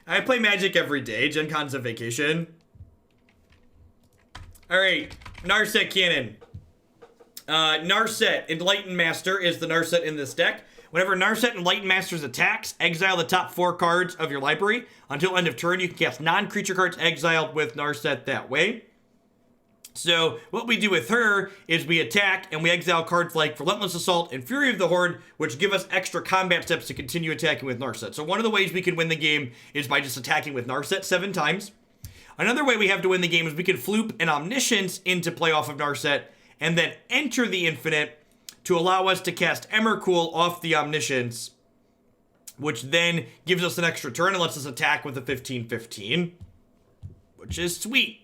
I play Magic every day. Gen Con's a vacation. Alright, Narset Cannon. Narset Enlightened Master is the Narset in this deck. Whenever Narset Enlightened Masters attacks, exile the top 4 cards of your library. Until end of turn, you can cast non-creature cards exiled with Narset that way. So what we do with her is we attack and we exile cards like Relentless Assault and Fury of the Horde, which give us extra combat steps to continue attacking with Narset. So one of the ways we can win the game is by just attacking with Narset 7 times. Another way we have to win the game is we can floop an Omniscience into play off of Narset and then enter the Infinite to allow us to cast Emrakul off the Omniscience, which then gives us an extra turn and lets us attack with a 15/15, which is sweet.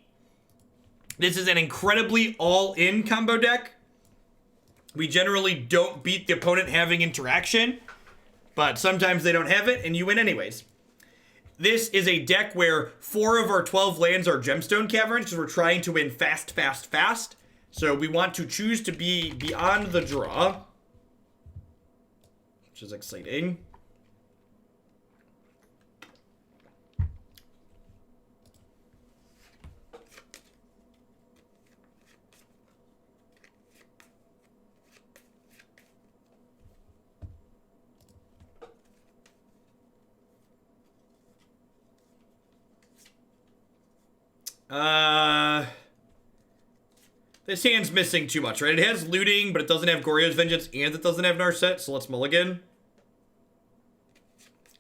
This is an incredibly all-in combo deck. We generally don't beat the opponent having interaction, but sometimes they don't have it and you win anyways. This is a deck where 4 of our 12 lands are Gemstone Caverns because we're trying to win fast, fast, fast. So we want to choose to be beyond the draw, which is exciting. This hand's missing too much, right? It has looting, but it doesn't have Goryo's Vengeance, and it doesn't have Narset, so let's mulligan.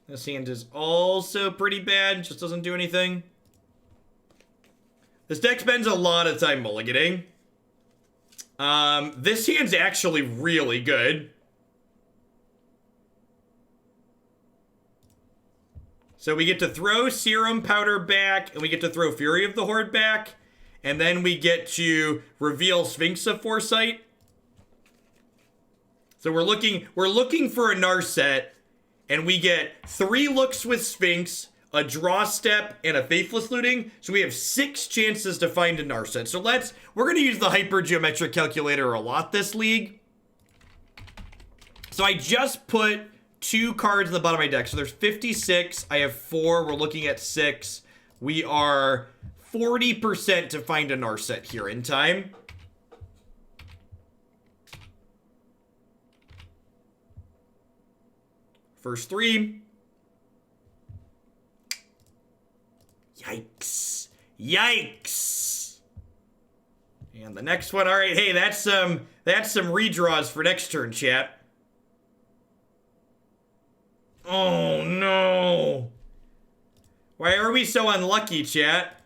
This hand is also pretty bad, just doesn't do anything. This deck spends a lot of time mulliganing. This hand's actually really good. So we get to throw Serum Powder back, and we get to throw Fury of the Horde back, and then we get to reveal Sphinx of Foresight. So we're looking for a Narset, and we get 3 looks with Sphinx, a draw step, and a Faithless Looting. So we have 6 chances to find a Narset. So we're gonna use the hypergeometric calculator a lot this league. So I just put 2 cards in the bottom of my deck. So there's 56. I have 4. We're looking at 6. We are 40% to find a Narset here in time. First 3. Yikes. Yikes. And the next one. All right, hey, that's some redraws for next turn, chat. Oh no. Why are we so unlucky, chat?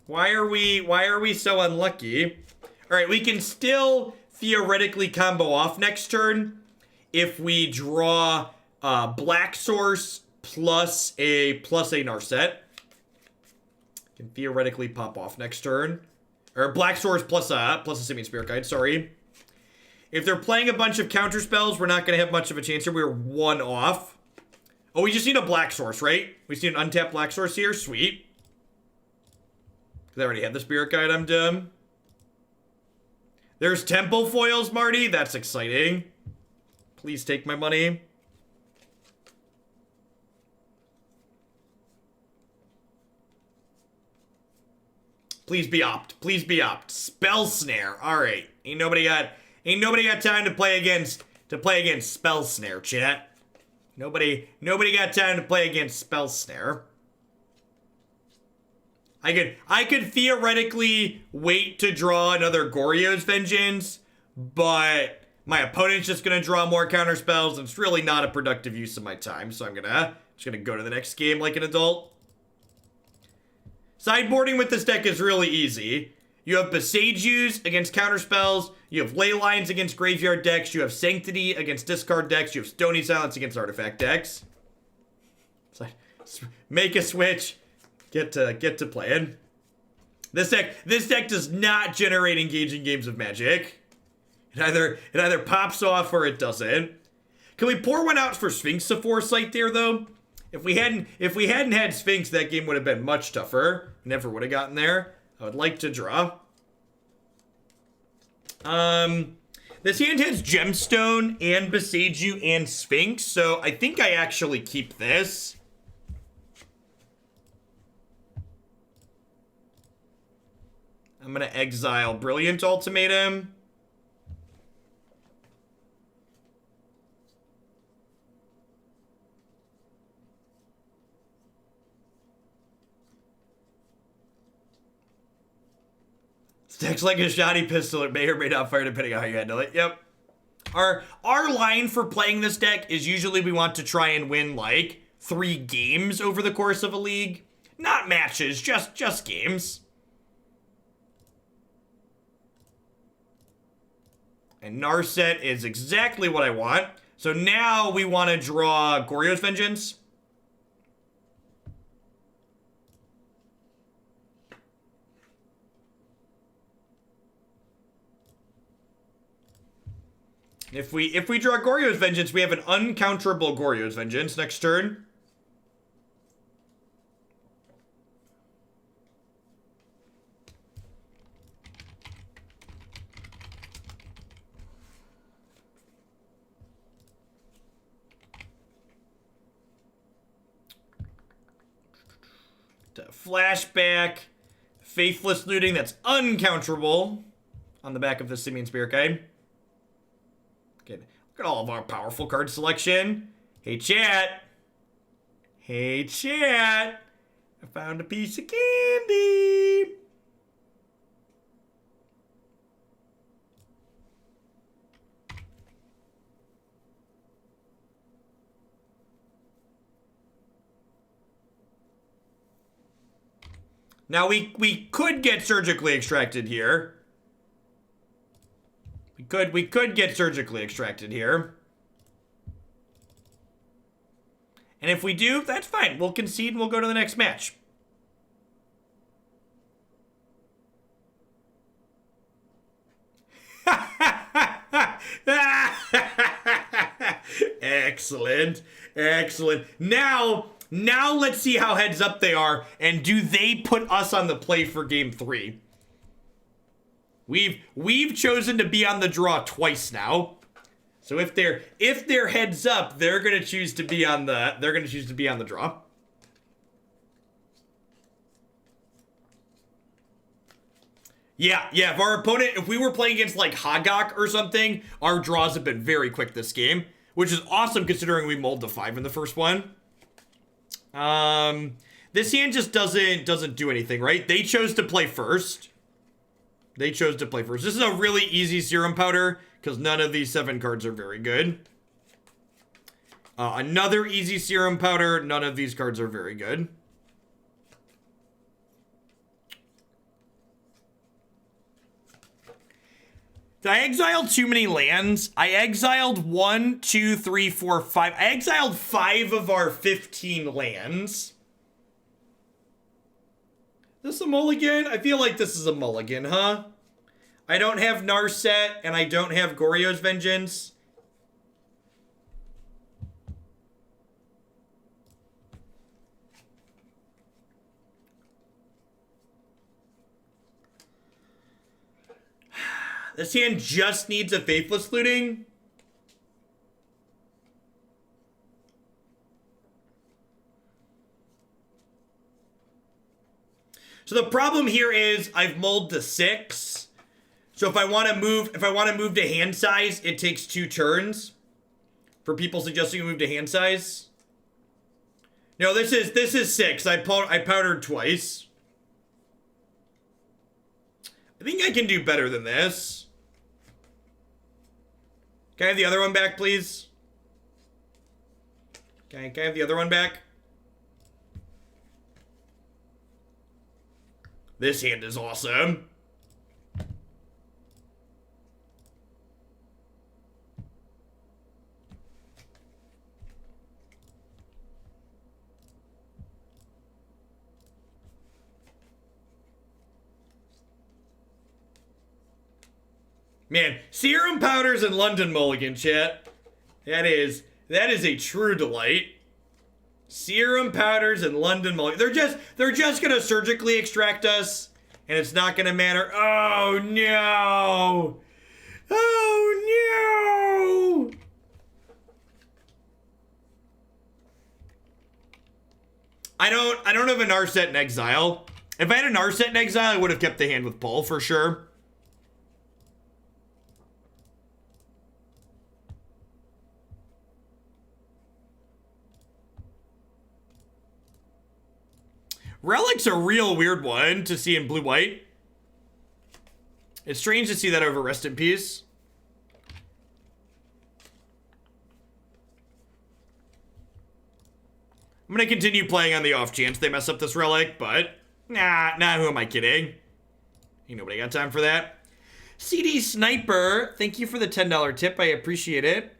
Why are we so unlucky? All right, we can still theoretically combo off next turn if we draw Black Source plus a Narset. Can theoretically pop off next turn. Or Black Source plus a Simian Spirit Guide, sorry. If they're playing a bunch of counter spells, we're not going to have much of a chance here. We're 1 off. Oh, we just need a Black Source, right? We just need an untapped Black Source here. Sweet. Because I already have the Spirit Guide. I'm dumb. There's Temple Foils, Marty. That's exciting. Please take my money. Please be opt. Please be opt. Spell Snare. All right. Ain't nobody got time to play against Spell Snare, chat. Nobody got time to play against Spell Snare. I could theoretically wait to draw another Goryo's Vengeance, but my opponent's just gonna draw more counter spells, and it's really not a productive use of my time. So I'm just gonna go to the next game like an adult. Sideboarding with this deck is really easy. You have Boseijus against counter spells. You have Leylines against graveyard decks. You have Sanctity against discard decks. You have Stony Silence against artifact decks. So make a switch. Get to playing. This deck does not generate engaging games of Magic. It either pops off or it doesn't. Can we pour one out for Sphinx of Foresight there though? If we hadn't had Sphinx, that game would have been much tougher. Never would have gotten there. I would like to draw. This hand has Gemstone and Boseiju and Sphinx, so I think I actually keep this. I'm gonna exile Brilliant Ultimatum. Stacks like a shoddy pistol. It may or may not fire depending on how you handle it. Yep. Our line for playing this deck is usually we want to try and win like 3 games over the course of a league. Not matches, just games. And Narset is exactly what I want. So now we want to draw Goryo's Vengeance. If we draw Goryo's Vengeance, we have an uncounterable Goryo's Vengeance next turn. Flashback, Faithless Looting, that's uncounterable on the back of the Simian Spirit Guide. Okay, look at all of our powerful card selection. Hey, chat. Hey, chat. I found a piece of candy. Now, we could get surgically extracted here. We could get surgically extracted here. And if we do, that's fine. We'll concede and we'll go to the next match. Excellent. Excellent. Now let's see how heads up they are, and do they put us on the play for game 3? We've chosen to be on the draw twice now. So if they're heads up, they're gonna choose to be on the draw. Yeah, if our opponent, if we were playing against like Hagak or something, our draws have been very quick this game, which is awesome considering we mulled to 5 in the first one. This hand just doesn't do anything, right? They chose to play first. This is a really easy Serum Powder because none of these 7 cards are very good. Another easy Serum Powder. None of these cards are very good. Did I exile too many lands? I exiled 1, 2, 3, 4, 5. I exiled 5 of our 15 lands. Is this a mulligan? I feel like this is a mulligan, huh? I don't have Narset, and I don't have Goryo's Vengeance. This hand just needs a Faithless Looting. So the problem here is I've mulled to 6. So if I want to move to hand size, it takes 2 turns. For people suggesting a move to hand size. No, this is 6. I powdered twice. I think I can do better than this. Can I have the other one back, please? Can I have the other one back? This hand is awesome. Man, Serum Powders and London Mulligan, chat. That is a true delight. Serum Powders and London Mulligan. They're just gonna surgically extract us, and it's not gonna matter. Oh no! Oh no! I don't have a Narset in exile. If I had a Narset in exile, I would have kept the hand with pull for sure. Relic's a real weird one to see in blue-white. It's strange to see that over Rest in Peace. I'm going to continue playing on the off chance they mess up this Relic, but nah, who am I kidding? Ain't nobody got time for that. CD Sniper, thank you for the $10 tip. I appreciate it.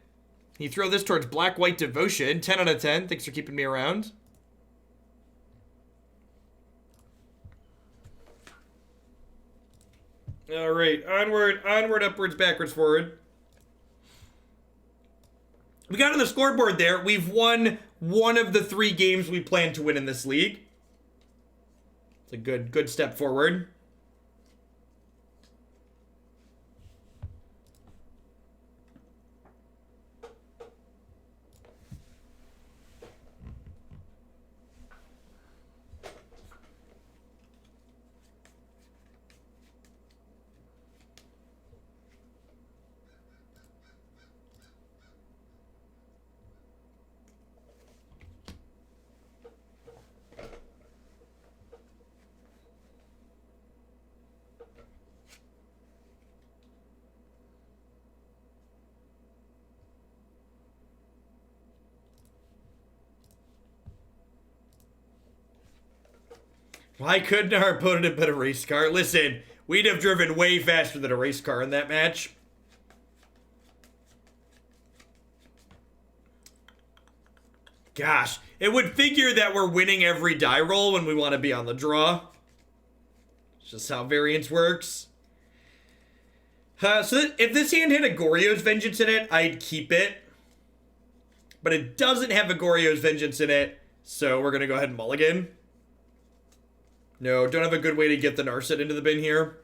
You throw this towards Black-White Devotion. 10 out of 10. Thanks for keeping me around. All right, onward, upwards, backwards, forward. We got on the scoreboard there. We've won one of the 3 games we plan to win in this league. It's a good step forward. Why couldn't our opponent have been a race car? Listen, we'd have driven way faster than a race car in that match. Gosh, it would figure that we're winning every die roll when we want to be on the draw. It's just how variance works. So if this hand had a Goryo's Vengeance in it, I'd keep it. But it doesn't have a Goryo's Vengeance in it, so we're going to go ahead and mulligan. No, don't have a good way to get the Narset into the bin here.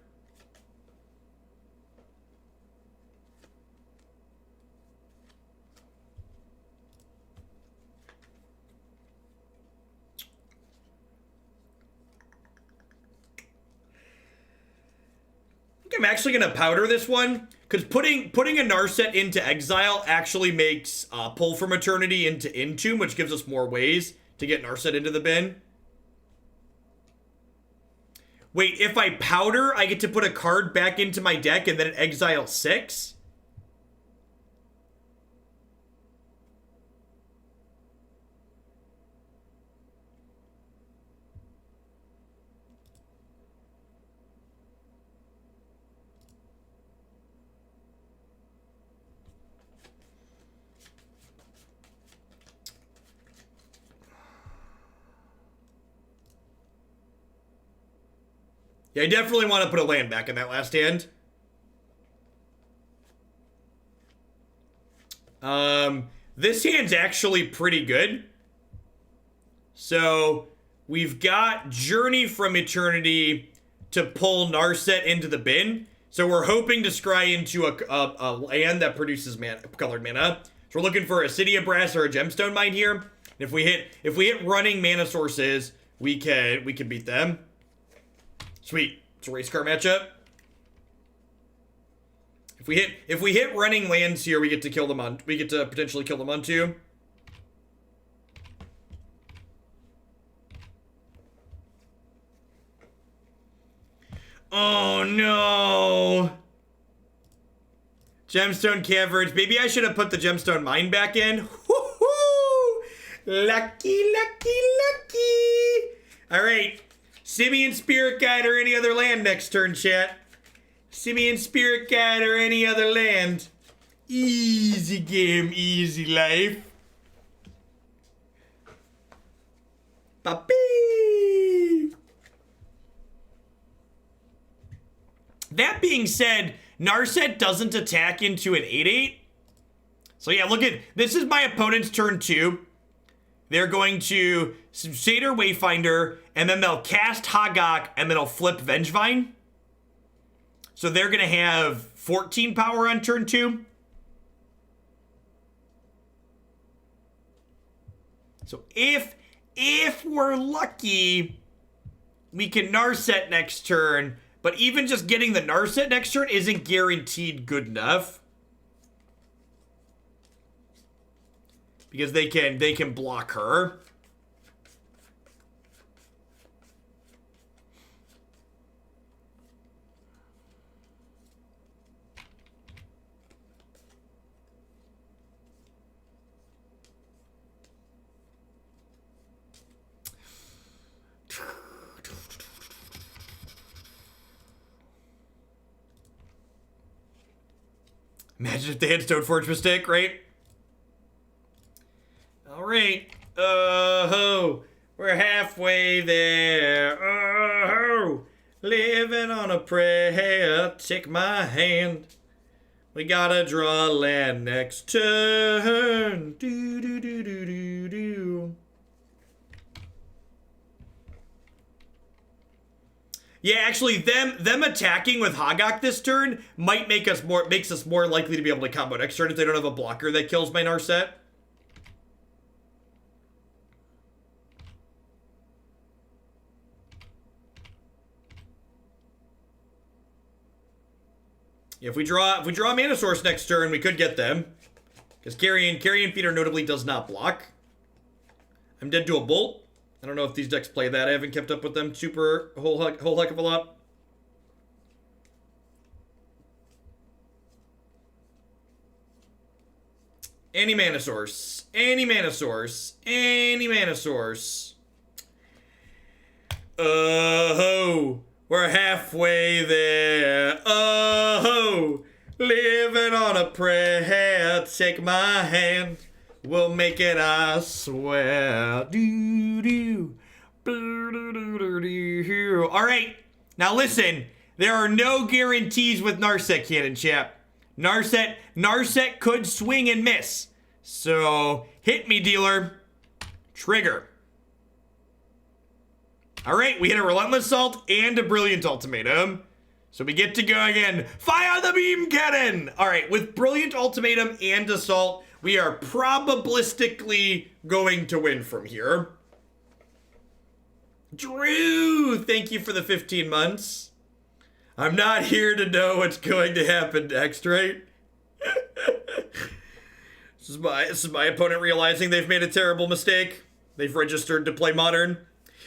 I think I'm actually going to powder this one, because putting a Narset into exile actually makes Pull from Eternity into Entomb, which gives us more ways to get Narset into the bin. Wait, if I powder, I get to put a card back into my deck and then exile 6? Yeah, I definitely want to put a land back in that last hand. This hand's actually pretty good. So, we've got Journey from Eternity to pull Narset into the bin. So we're hoping to scry into a land that produces colored mana. So we're looking for a City of Brass or a Gemstone Mine here. If we hit running mana sources, we can beat them. Sweet. It's a race car matchup. If we hit running lands here, we get to kill them on. We get to potentially kill them on 2. Oh no. Gemstone Caverns. Maybe I should have put the Gemstone Mine back in. Woohoo! Lucky, lucky, lucky. All right. Simian Spirit Guide or any other land next turn, chat. Simian Spirit Guide or any other land. Easy game, easy life. Papi! That being said, Narset doesn't attack into an 8/8. So yeah, look at, this is my opponent's turn 2. They're going to Satyr Wayfinder, and then they'll cast Hagak, and then they'll flip Vengevine. So they're going to have 14 power on turn 2. So if we're lucky, we can Narset next turn, but even just getting the Narset next turn isn't guaranteed good enough. Because they can block her. Imagine if they had Stoneforge Mistake, right? Alright. Oh, we're halfway there. Oh, living on a prayer. Take my hand. We gotta draw land next turn. Do do do do do do. Yeah, actually, them attacking with Hogak this turn makes us more likely to be able to combo next turn if they don't have a blocker that kills my Narset. If we draw a mana source next turn, we could get them. Because Carrion Feeder notably does not block. I'm dead to a bolt. I don't know if these decks play that. I haven't kept up with them super whole heck of a lot. Any mana source. Any mana source. Any mana source. Oh, we're halfway there. Oh, living on a prayer. Take my hand. We'll make it, I swear. All right. Now listen. There are no guarantees with Narset Cannon, chap. Narset could swing and miss. So, hit me, dealer. Trigger. All right. We hit a Relentless Assault and a Brilliant Ultimatum. So we get to go again. Fire the beam cannon! All right. With Brilliant Ultimatum and Assault, we are probabilistically going to win from here. Drew, thank you for the 15 months. I'm not here to know what's going to happen next, right? This is my opponent realizing they've made a terrible mistake. They've registered to play Modern.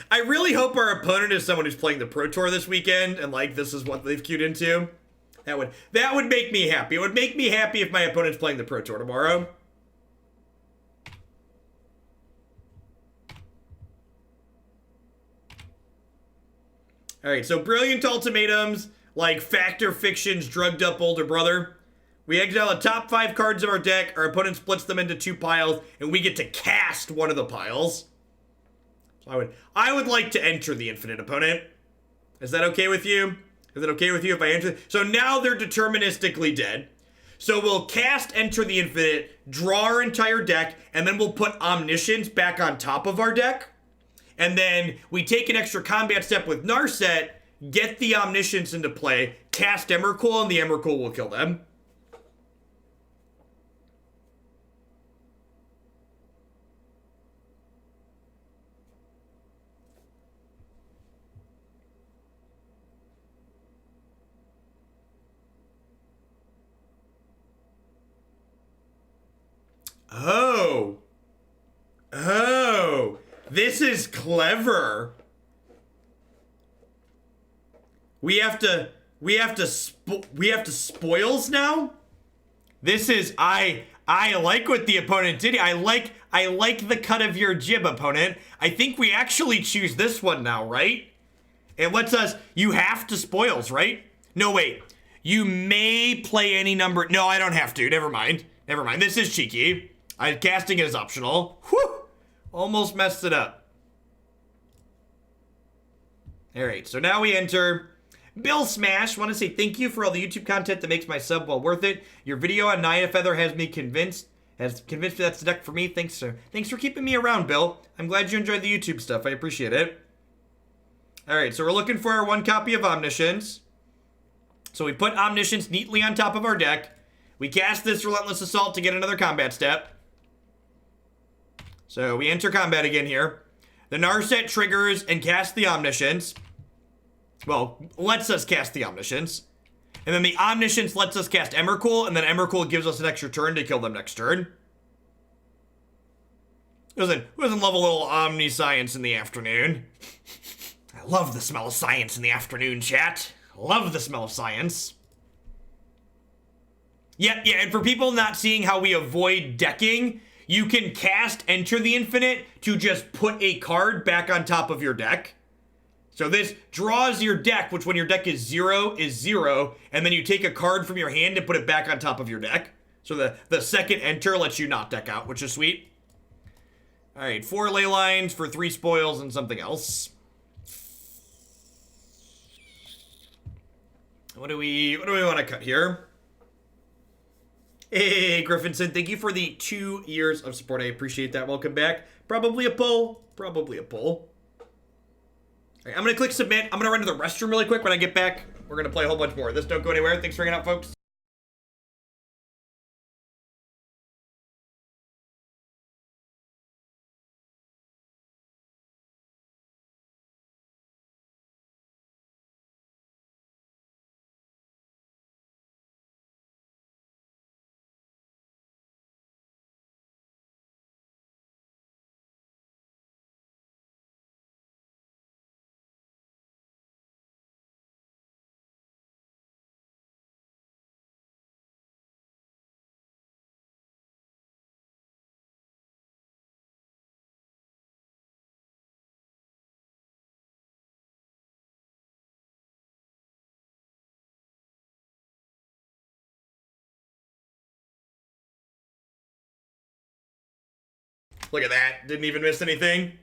I really hope our opponent is someone who's playing the Pro Tour this weekend, and like this is what they've queued into. That would make me happy. It would make me happy if my opponent's playing the Pro Tour tomorrow. All right, so Brilliant Ultimatums, like Factor Fiction's drugged up older brother. We exile the top 5 cards of our deck, our opponent splits them into 2 piles, and we get to cast one of the piles. So I would like to enter the Infinite opponent. Is that okay with you? Is it okay with you if I enter? So now they're deterministically dead. So we'll cast Enter the Infinite, draw our entire deck, and then we'll put Omniscience back on top of our deck. And then we take an extra combat step with Narset, get the Omniscience into play, cast Emrakul, and the Emrakul will kill them. Oh, this is clever. We have to spoils now. This is I like what the opponent did. I like the cut of your jib, opponent. I think we actually choose this one now, right? It lets us. You have to spoils, right? No, wait. You may play any number. No, I don't have to. Never mind. This is cheeky. Casting is optional. Whew! Almost messed it up. Alright, so now we enter. Bill Smash, want to say thank you for all the YouTube content that makes my sub well worth it. Your video on Naya Feather has convinced me that's the deck for me. Thanks for keeping me around, Bill. I'm glad you enjoyed the YouTube stuff. I appreciate it. Alright, so we're looking for our 1 copy of Omniscience. So we put Omniscience neatly on top of our deck. We cast this Relentless Assault to get another combat step. So we enter combat again here. The Narset triggers and casts the Omniscience. well, lets us cast the Omniscience. And then the Omniscience lets us cast Emrakul, and then Emrakul gives us an extra turn to kill them next turn. Who doesn't love a little Omniscience in the afternoon? I love the smell of science in the afternoon, chat. Love the smell of science. Yeah, and for people not seeing how we avoid decking, you can cast Enter the Infinite to just put a card back on top of your deck. So this draws your deck, which when your deck is zero, and then you take a card from your hand and put it back on top of your deck. So the second Enter lets you not deck out, which is sweet. All right, 4 ley lines for 3 spoils and something else. What do we want to cut here? Hey, Griffinson, thank you for the 2 years of support. I appreciate that. Welcome back. Probably a pull. Probably a pull. All right, I'm going to click submit. I'm going to run to the restroom really quick. When I get back, we're going to play a whole bunch more. This don't go anywhere. Thanks for hanging out, folks. Look at that. Didn't even miss anything.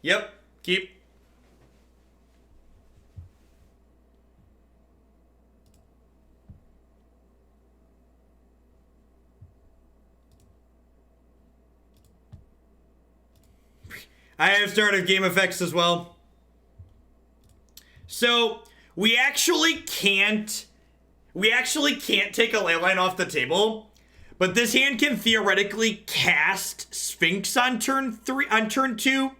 Yep. Keep. I have started game effects as well. So we actually can't take a leyline off the table, but this hand can theoretically cast Sphinx on turn 2.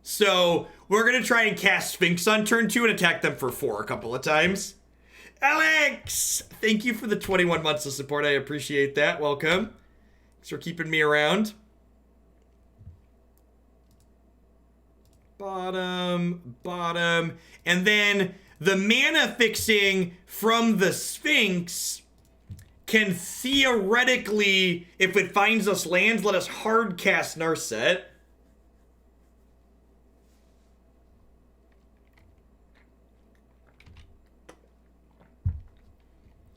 So we're gonna try and cast Sphinx on turn 2 and attack them for 4 a couple of times. Alex, thank you for the 21 months of support. I appreciate that. Welcome. Thanks for keeping me around. Bottom, and then the mana fixing from the Sphinx can theoretically, if it finds us lands, let us hard cast Narset.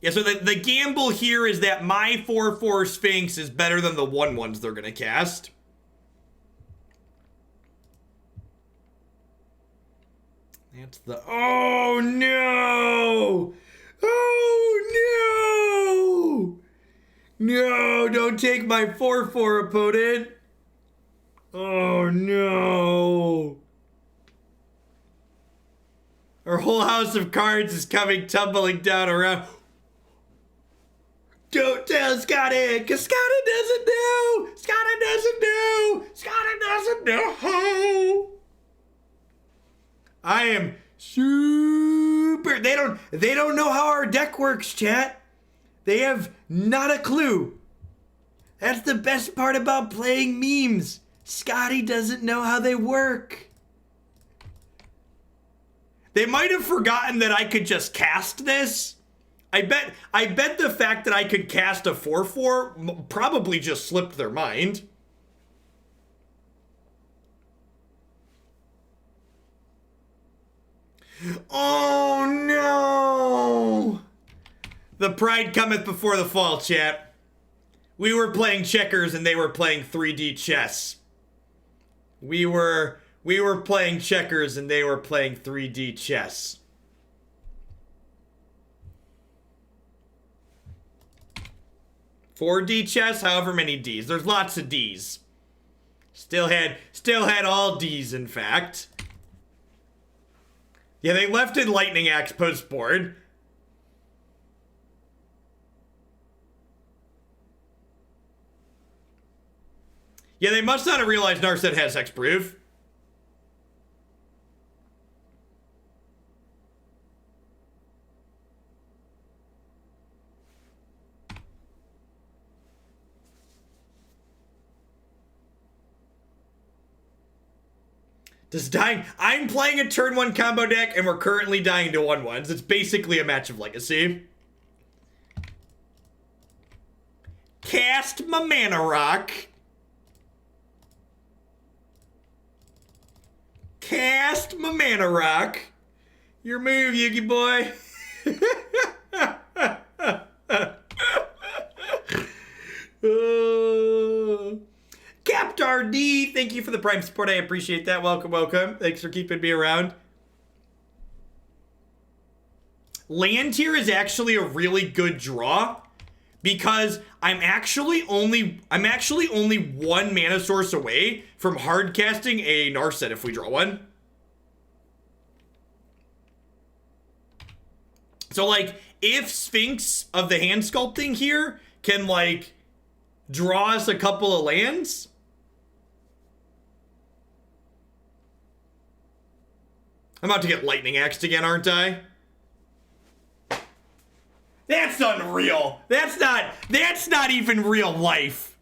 Yeah, so the gamble here is that my 4/4 Sphinx is better than the 1/1s they're gonna cast. That's the... Oh, no! Oh, no! No, don't take my 4/4 opponent. Oh, no. Our whole house of cards is coming tumbling down around. Don't tell Scotty, because Scotty doesn't know. Scotty doesn't know. Scotty doesn't know. I am super... They don't know how our deck works, chat. They have not a clue. That's the best part about playing memes. Scotty doesn't know how they work. They might have forgotten that I could just cast this. I bet the fact that I could cast a 4/4 probably just slipped their mind. Oh no! The pride cometh before the fall, chat. We were playing checkers and they were playing 3D chess. We were playing checkers and they were playing 3D chess. "4D chess, however many Ds. There's lots of Ds. Still had all Ds, in fact. Yeah, they left Enlightening Axe post board. Yeah, they must not have realized Narset has hexproof. Just dying. I'm playing a turn 1 combo deck, and we're currently dying to 1/1s. It's basically a match of legacy. Cast my mana rock. Cast my mana rock. Your move, Yugi boy. Captar D, thank you for the Prime support. I appreciate that. Welcome, welcome. Thanks for keeping me around. Land here is actually a really good draw because I'm actually only one mana source away from hard casting a Narset if we draw one. So like if Sphinx of the Hand Sculpting here can like draw us a couple of lands, I'm about to get lightning axed again, aren't I? That's unreal. That's not even real life.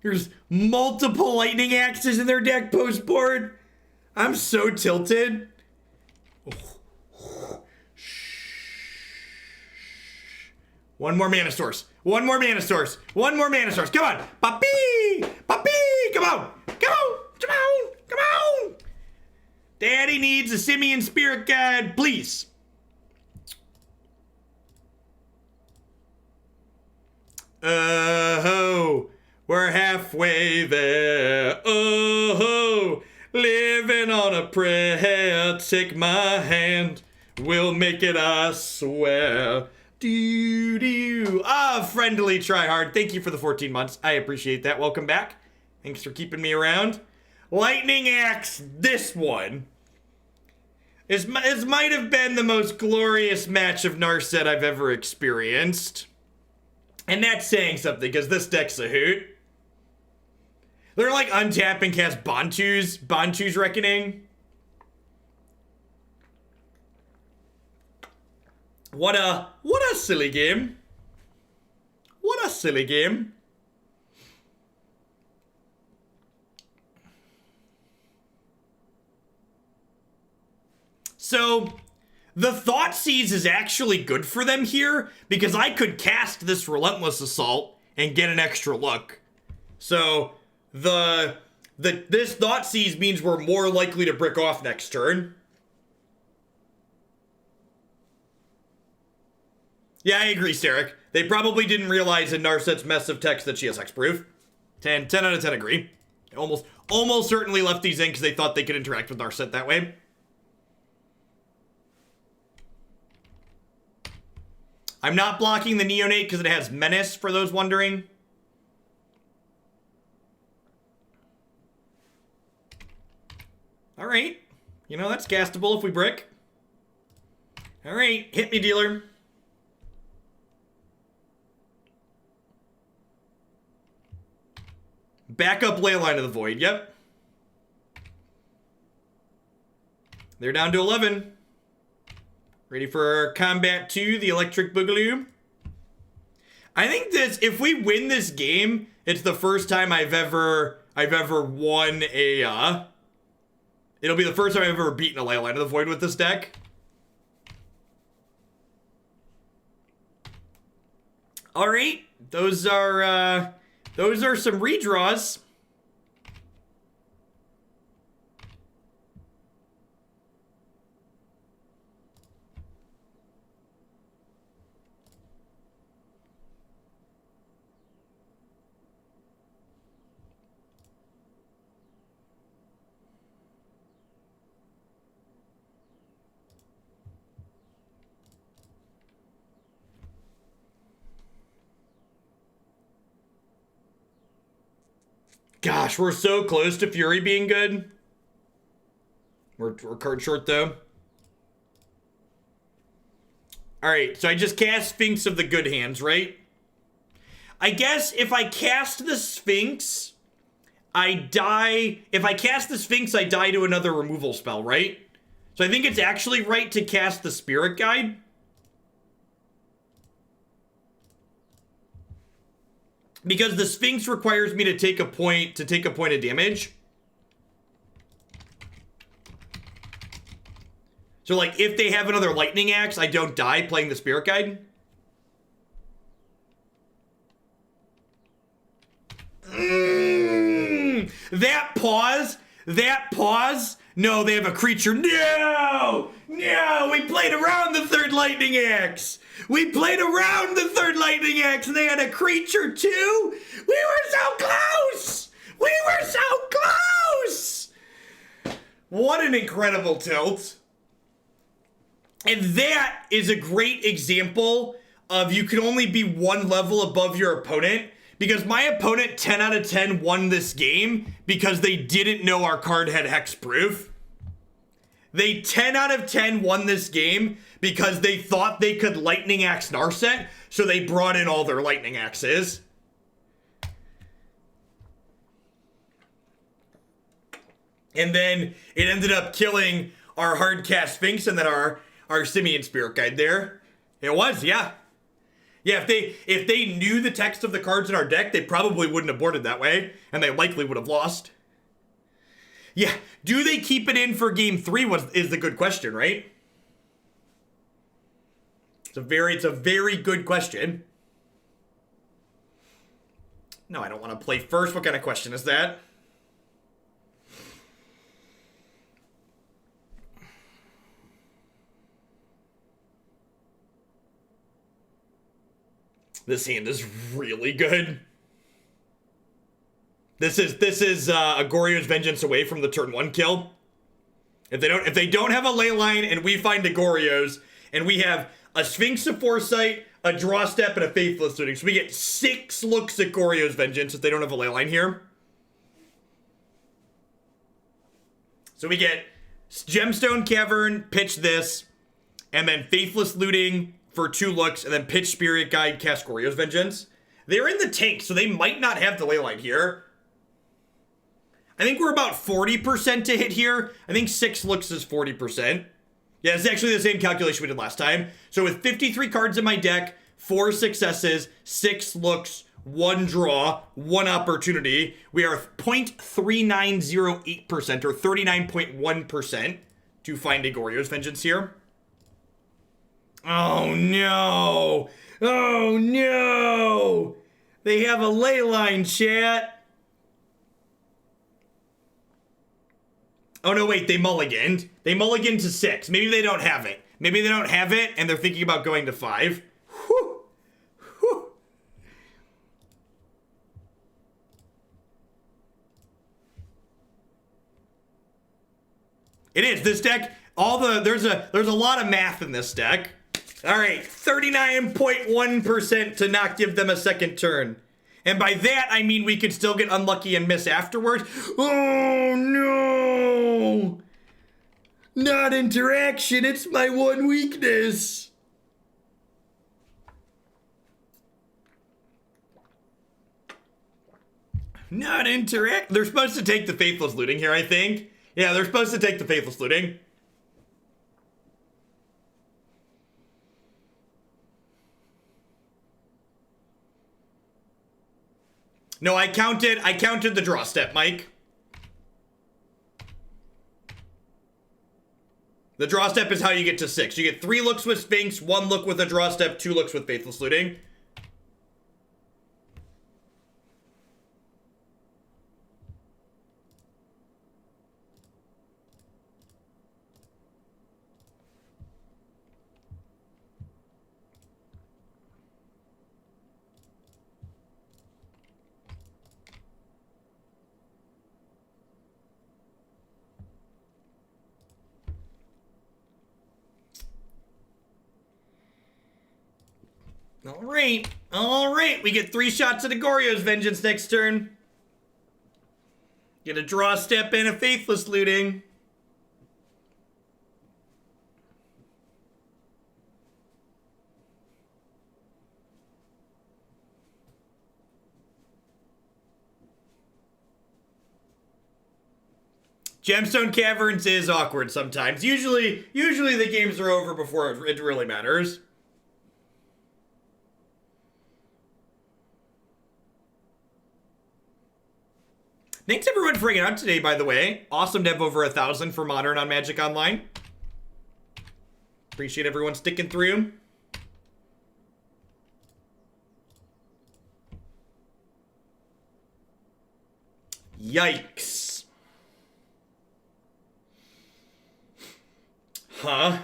There's multiple lightning axes in their deck post board. I'm so tilted. One more mana source. One more mana source. One more mana source. Come on. Papi! Papi! Come on. Come on. Come on. Come on. Daddy needs a Simian spirit guide, please. Oh, we're halfway there. Oh, living on a prayer. Take my hand. We'll make it, I swear. Do. Ah, friendly tryhard. Thank you for the 14 months. I appreciate that. Welcome back. Thanks for keeping me around. Lightning Axe, this one. This might have been the most glorious match of Narset I've ever experienced. And that's saying something, because this deck's a hoot. They're like untap and cast Bantu's Reckoning. What a silly game. What a silly game. So, the Thoughtseize is actually good for them here, because I could cast this Relentless Assault and get an extra look. So, this Thoughtseize means we're more likely to brick off next turn. Yeah, I agree, Steric. They probably didn't realize in Narset's mess of text that she has hexproof. 10 out of 10 agree. Almost certainly left these in because they thought they could interact with Narset that way. I'm not blocking the Neonate because it has Menace, for those wondering. Alright. You know, that's castable if we brick. Alright, hit me, dealer. Backup Leyline of the Void, yep. They're down to 11. Ready for Combat 2, the Electric Boogaloo. I think this, if we win this game, it's the first time I've ever won a, it'll be the first time I've ever beaten a Leyline of the Void with this deck. Alright, those are some redraws. Gosh, we're so close to Fury being good. We're card short, though. Alright, so I just cast Sphinx of the Good Hands, right? I guess if I cast the Sphinx, I die. If I cast the Sphinx, I die to another removal spell, right? So I think it's actually right to cast the Spirit Guide. Because the Sphinx requires me to take a point of damage. So like if they have another lightning axe, I don't die playing the Spirit Guide. That pause. No, they have a creature. No, we played around the third lightning axe. We played around the third lightning axe and they had a creature too. We were so close. What an incredible tilt. And that is a great example of you can only be one level above your opponent, because my opponent 10 out of 10 won this game because they didn't know our card had hexproof. They 10 out of 10 won this game because they thought they could lightning axe Narset, so they brought in all their lightning axes. And then it ended up killing our hard cast Sphinx and then our Simian Spirit Guide there. It was, yeah. Yeah, if they knew the text of the cards in our deck, they probably wouldn't have boarded that way, and they likely would have lost. Yeah, do they keep it in for game 3 is the good question, right? It's a very good question. No, I don't want to play first. What kind of question is that? This hand is really good. This is a Goryo's Vengeance away from the turn 1 kill. If they don't have a Leyline and we find a Goryo's and we have a Sphinx of Foresight, a draw step, and a Faithless Looting, so we get 6 looks at Goryo's Vengeance if they don't have a Leyline here. So we get Gemstone Cavern, pitch this, and then Faithless Looting for 2 looks, and then pitch Spirit Guide, cast Goryo's Vengeance. They're in the tank, so they might not have the Leyline here. I think we're about 40% to hit here. I think 6 looks is 40%. Yeah, it's actually the same calculation we did last time. So with 53 cards in my deck, 4 successes, 6 looks, 1 draw, 1 opportunity, we are 0.3908% or 39.1% to find a Goryo's Vengeance here. Oh no! Oh no! They have a Leyline, chat! Oh no, wait, they mulliganed. They mulliganed to 6. Maybe they don't have it. Maybe they don't have it and they're thinking about going to 5. Whew. Whew. It is. This deck, there's a lot of math in this deck. All right, 39.1% to not give them a second turn. And by that, I mean we could still get unlucky and miss afterwards. Oh, no! Not interaction, it's my one weakness. Not interact. They're supposed to take the Faithless Looting here, I think. Yeah, they're supposed to take the Faithless Looting. No, I counted the draw step, Mike. The draw step is how you get to 6. You get 3 looks with Sphinx, 1 look with a draw step, 2 looks with Faithless Looting. All right, we get 3 shots at a Goryo's Vengeance next turn. Get a draw step and a Faithless Looting. Gemstone Caverns is awkward sometimes. Usually the games are over before it really matters. Thanks everyone for hanging out today, by the way. Awesome to have over 1,000 for Modern on Magic Online. Appreciate everyone sticking through. Yikes. Huh?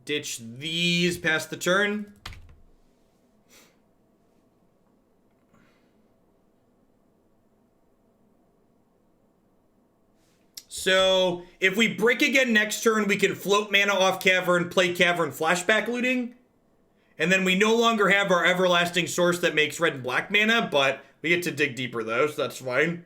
Ditch these past the turn. So, if we break again next turn, we can float mana off Cavern, play Cavern flashback looting. And then we no longer have our everlasting source that makes red and black mana, but we get to dig deeper though, so that's fine.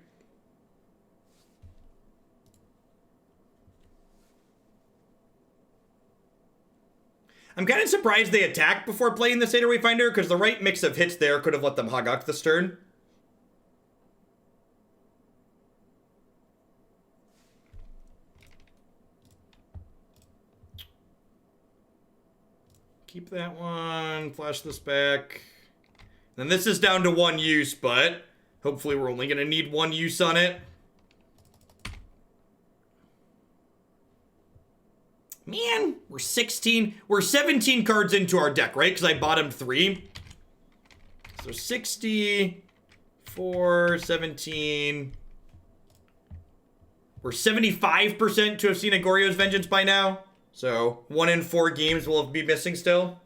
I'm kind of surprised they attacked before playing the Satyr Wayfinder, because the right mix of hits there could have let them Hogak this turn. Keep that one, flash this back. Then this is down to 1 use, but hopefully we're only going to need 1 use on it. Man, we're 17 cards into our deck, right? Because I bottomed 3. So 60, 4, 17. We're 75% to have seen a Goryo's Vengeance by now. So 1 in 4 games will be missing still.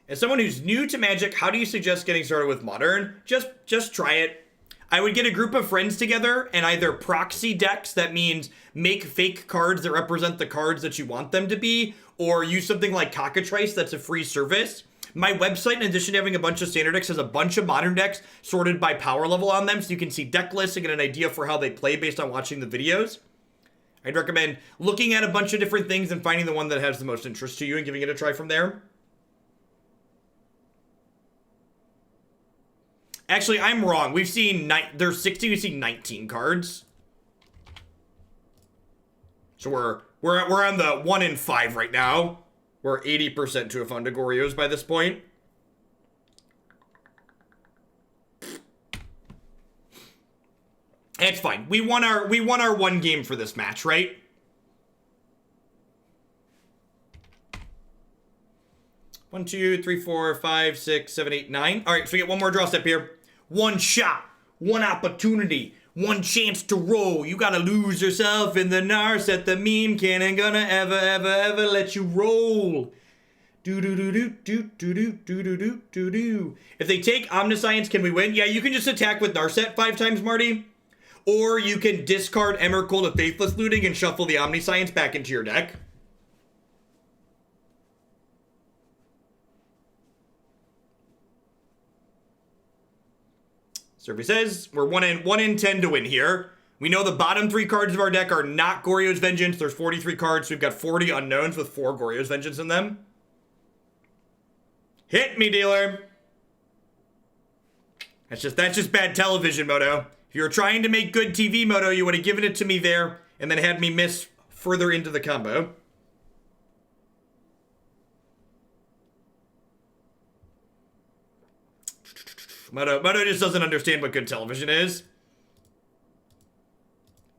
As someone who's new to Magic, how do you suggest getting started with Modern? Just try it. I would get a group of friends together and either proxy decks, that means make fake cards that represent the cards that you want them to be, or use something like Cockatrice, that's a free service. My website, in addition to having a bunch of standard decks, has a bunch of Modern decks sorted by power level on them, so you can see deck lists and get an idea for how they play based on watching the videos. I'd recommend looking at a bunch of different things and finding the one that has the most interest to you and giving it a try from there. Actually, I'm wrong. We've seen there's 60. We've seen 19 cards. So we're on the 1 in 5 right now. We're 80% to a fund to Goryo's by this point. It's fine. We won our 1 game for this match, right? One, 2, 3, 4, 5, 6, 7, 8, 9. All right, so we get 1 more draw step here. 1 shot, 1 opportunity, 1 chance to roll. You gotta lose yourself in the Narset. The meme can't gonna ever let you roll. Do do do do do do do do do do do do. If they take Omniscience, can we win? Yeah, you can just attack with Narset 5 times, Marty. Or you can discard Emrakul to Faithless Looting and shuffle the Omniscience back into your deck. Survey says we're 1 in 10 to win here. We know the bottom 3 cards of our deck are not Goryo's Vengeance. There's 43 cards, so we've got 40 unknowns with 4 Goryo's Vengeance in them. Hit me, dealer. That's just bad television, Moto. If you were trying to make good TV, Moto, you would have given it to me there and then had me miss further into the combo. Moto just doesn't understand what good television is.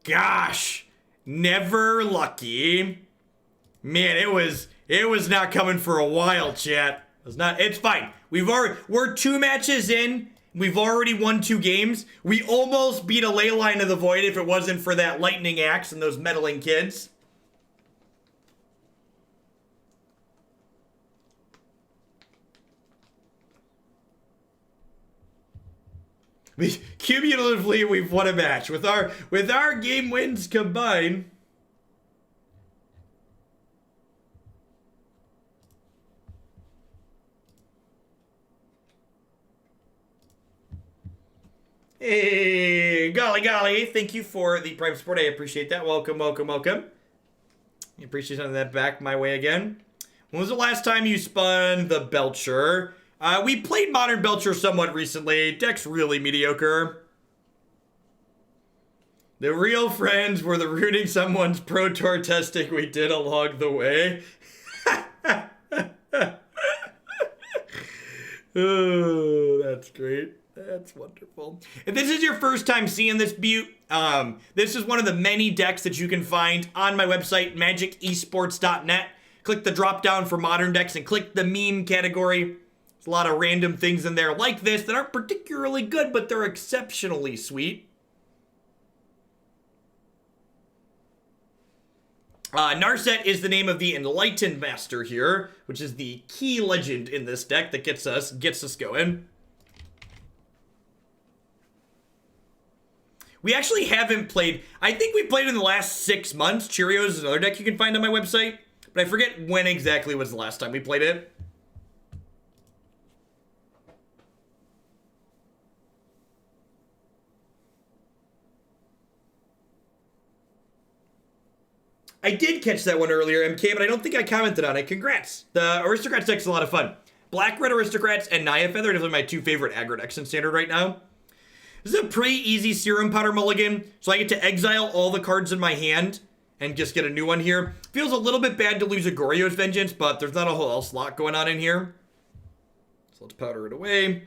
Gosh, never lucky. Man, it was not coming for a while, chat. It's fine. We're 2 matches in. We've already won 2 games. We almost beat a Leyline of the Void if it wasn't for that lightning axe and those meddling kids. Cumulatively, we've won a match. With our game wins combined. Hey, golly. Thank you for the Prime support. I appreciate that. Welcome. I appreciate sending that back my way again. When was the last time you spun the Belcher? We played Modern Belcher somewhat recently. Deck's really mediocre. The real friends were the rooting someone's Pro Tour testing we did along the way. Oh, that's great. That's wonderful. If this is your first time seeing this butte, this is one of the many decks that you can find on my website, magicesports.net. Click the drop down for modern decks and click the meme category. There's a lot of random things in there like this that aren't particularly good, but they're exceptionally sweet. Narset is the name of the Enlightened Master here, which is the key legend in this deck that gets us going. We actually haven't played, I think we played in the last 6 months. Cheerios is another deck you can find on my website, but I forget when exactly was the last time we played it. I did catch that one earlier, MK, but I don't think I commented on it. Congrats. The Aristocrats deck's a lot of fun. Black-Red Aristocrats and Naya Feather are definitely my two favorite aggro decks in Standard right now. This is a pretty easy Serum Powder mulligan, so I get to exile all the cards in my hand and just get a new one here. Feels a little bit bad to lose a Goryo's Vengeance, but there's not a whole else lot going on in here. So let's powder it away.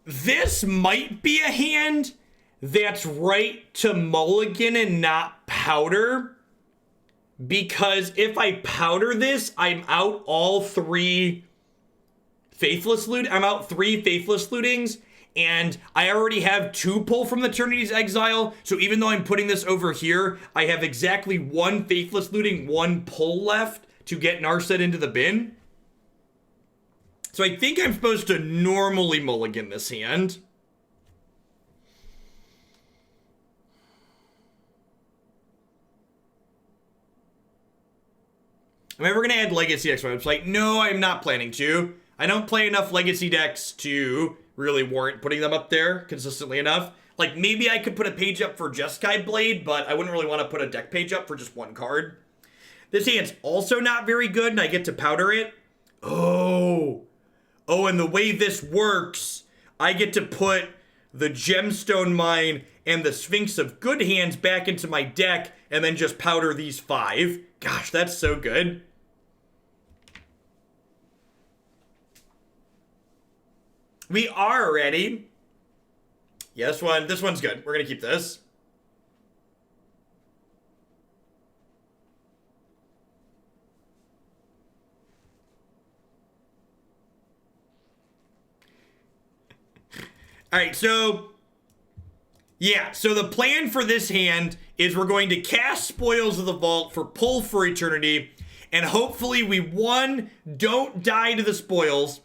This might be a hand that's right to mulligan and not powder. Because if I powder this, I'm out all 3 Faithless Loot. I'm out 3 Faithless Lootings. And I already have 2 pull from Eternity's Exile. So even though I'm putting this over here, I have exactly 1 Faithless Looting, 1 pull left to get Narset into the bin. So I think I'm supposed to normally mulligan this hand. Am I ever going to add Legacy decks to my website? No, I'm not planning to. I don't play enough Legacy decks to really warrant putting them up there consistently enough. Like, maybe I could put a page up for Jeskai Blade, but I wouldn't really want to put a deck page up for just 1 card. This hand's also not very good, and I get to powder it. Oh, and the way this works, I get to put the Gemstone Mine and the Sphinx of Good Hands back into my deck and then just powder these 5. Gosh, that's so good. We are ready. Yeah, this one's good. We're going to keep this. All right, so the plan for this hand is we're going to cast Spoils of the Vault for pull for Eternity, and hopefully we, 1, don't die to the spoils,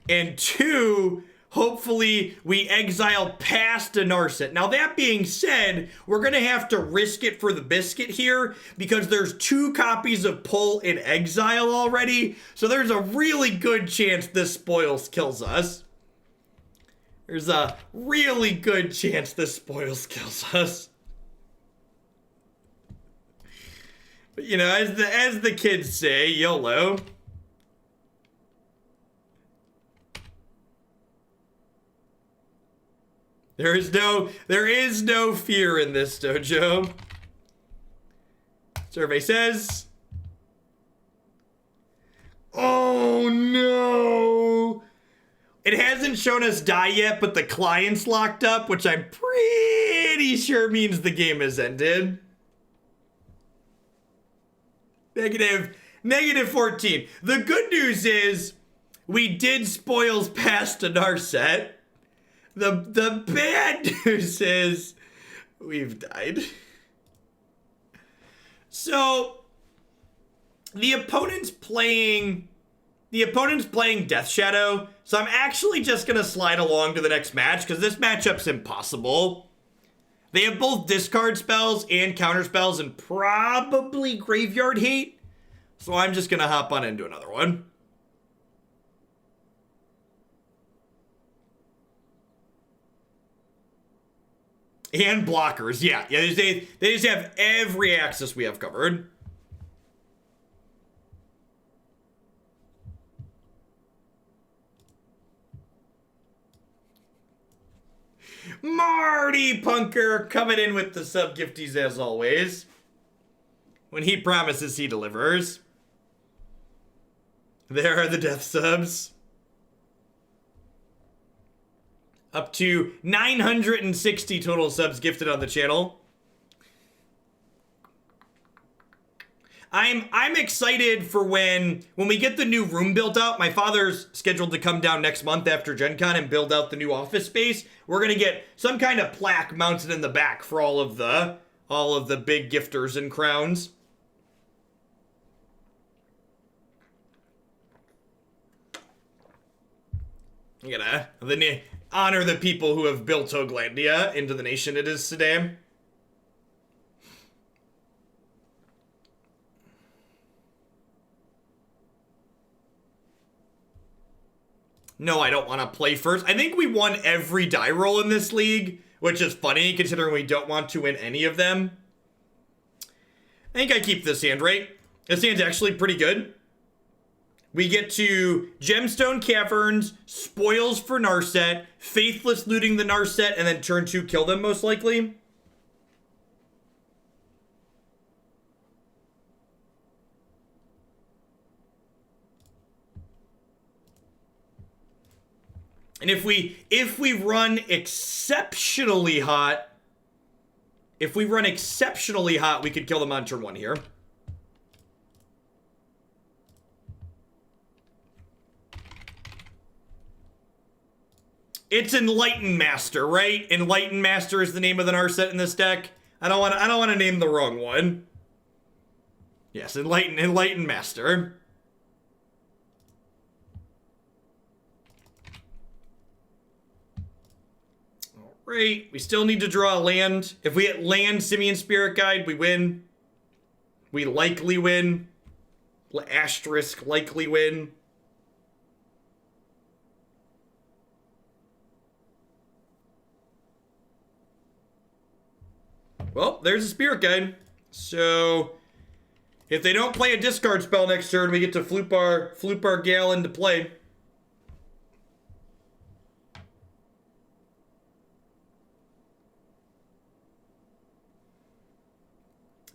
and 2, hopefully we exile past a Narset. Now that being said, we're going to have to risk it for the biscuit here, because there's 2 copies of pull in exile already, so there's a really good chance this spoils kills us. There's a really good chance this spoils kills us. But you know, as the kids say, YOLO. There is no fear in this dojo. Survey says. Oh no! It hasn't shown us die yet, but the client's locked up, which I'm pretty sure means the game has ended. Negative 14. The good news is we did spoils past a Narset. The bad news is we've died. So the opponent's playing Death Shadow, so I'm actually just gonna slide along to the next match because this matchup's impossible. They have both discard spells and counter spells and probably graveyard hate, so I'm just gonna hop on into another one. And blockers, yeah. They just have every axis we have covered. Marty Punker coming in with the sub gifties as always. When he promises, he delivers. There are the death subs. Up to 960 total subs gifted on the channel. I'm excited for when we get the new room built out. My father's scheduled to come down next month after Gen Con and build out the new office space. We're gonna get some kind of plaque mounted in the back for all of the big gifters and crowns. You gotta honor the people who have built Hoaglandia into the nation it is today. No, I don't want to play first. I think we won every die roll in this league, which is funny considering we don't want to win any of them. I think I keep this hand, right? This hand's actually pretty good. We get to Gemstone Caverns, spoils for Narset, Faithless Looting the Narset, and then turn 2 kill them most likely. And if we run exceptionally hot, we could kill them on turn 1 here. It's Enlightened Master, right? Enlightened Master is the name of the Narset in this deck. I don't want to name the wrong one. Yes, Enlightened Master. Right, we still need to draw a land. If we get land Simian Spirit Guide, we win. We likely win. Asterisk likely win. Well, there's a Spirit Guide. So, if they don't play a discard spell next turn, we get to floop our Gal into play.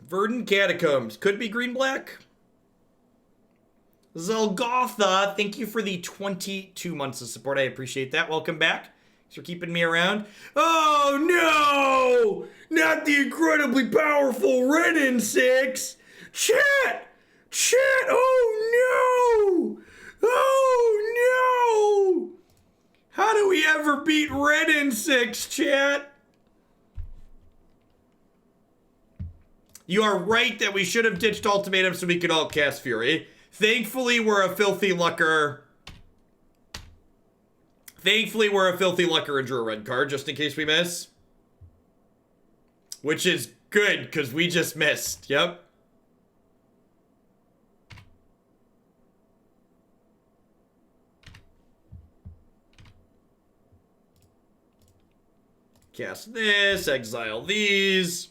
Verdant Catacombs. Could be green-black. Zelgotha, thank you for the 22 months of support. I appreciate that. Welcome back. Thanks for keeping me around. Oh, no! Not the incredibly powerful Renin 6! Chat! Chat! Oh, no! Oh, no! How do we ever beat Renin 6, chat? You are right that we should have ditched Ultimatum so we could all cast Fury. Thankfully, we're a filthy lucker. And drew a red card, just in case we miss. Which is good, because we just missed. Yep. Cast this, exile these.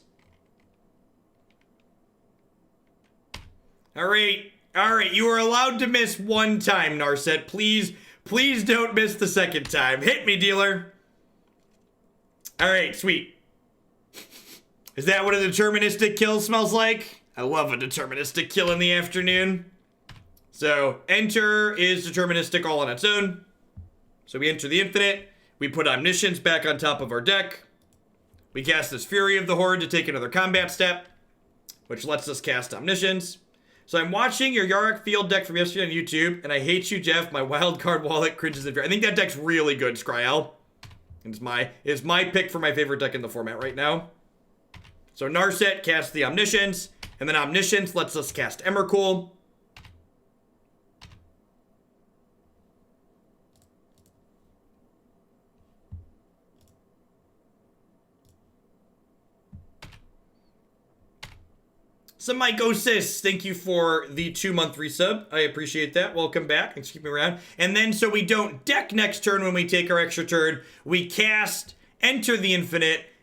All right, you are allowed to miss one time, Narset. Please don't miss the second time. Hit me, dealer. All right, sweet. Is that what a deterministic kill smells like? I love a deterministic kill in the afternoon. So, enter is deterministic all on its own. So we enter the infinite. We put Omniscience back on top of our deck. We cast this Fury of the Horde to take another combat step, which lets us cast Omniscience. So I'm watching your Yarok Field deck from yesterday on YouTube, and I hate you, Jeff. My wildcard wallet cringes in fear. I think that deck's really good, Skryel. It's my pick for my favorite deck in the format right now. So Narset casts the Omniscience, and then Omniscience lets us cast Emrakul. Mycosis, thank you for the 2-month resub. I appreciate that. Welcome back. Thanks for keeping me around. And then, so we don't deck next turn when we take our extra turn, we cast Enter the Infinite,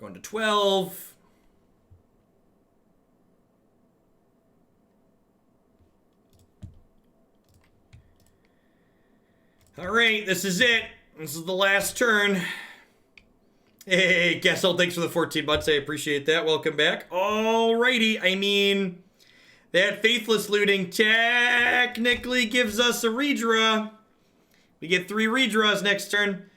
Going to 12. All right, this is it. This is the last turn. Hey, Gessel, thanks for the 14 months. I appreciate that. Welcome back. Alrighty, I mean, that Faithless Looting technically gives us a redraw. We get 3 redraws next turn.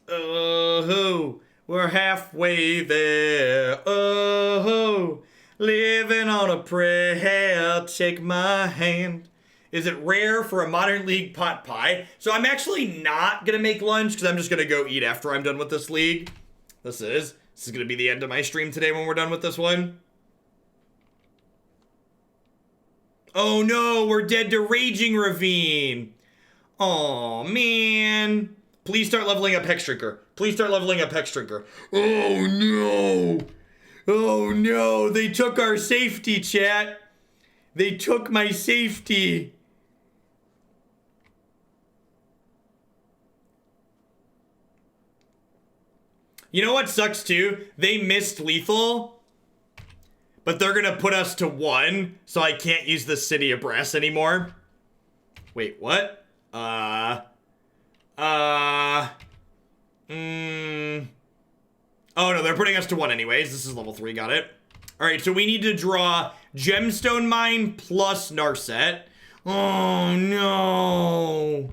Oh, we're halfway there. Oh, living on a prayer. Take my hand. Is it rare for a Modern League pot pie? So I'm actually not going to make lunch because I'm just going to go eat after I'm done with this league. This is going to be the end of my stream today when we're done with this one. Oh no, we're dead to Raging Ravine. Oh man. Please start leveling up Hexdrinker. Please start leveling up Hexdrinker. Oh no. Oh no, they took our safety, chat. They took my safety. You know what sucks too? They missed lethal, but they're gonna put us to 1, so I can't use the City of Brass anymore. Wait, what? Oh no, they're putting us to 1 anyways. This is level 3, got it. Alright, so we need to draw Gemstone Mine plus Narset. Oh no.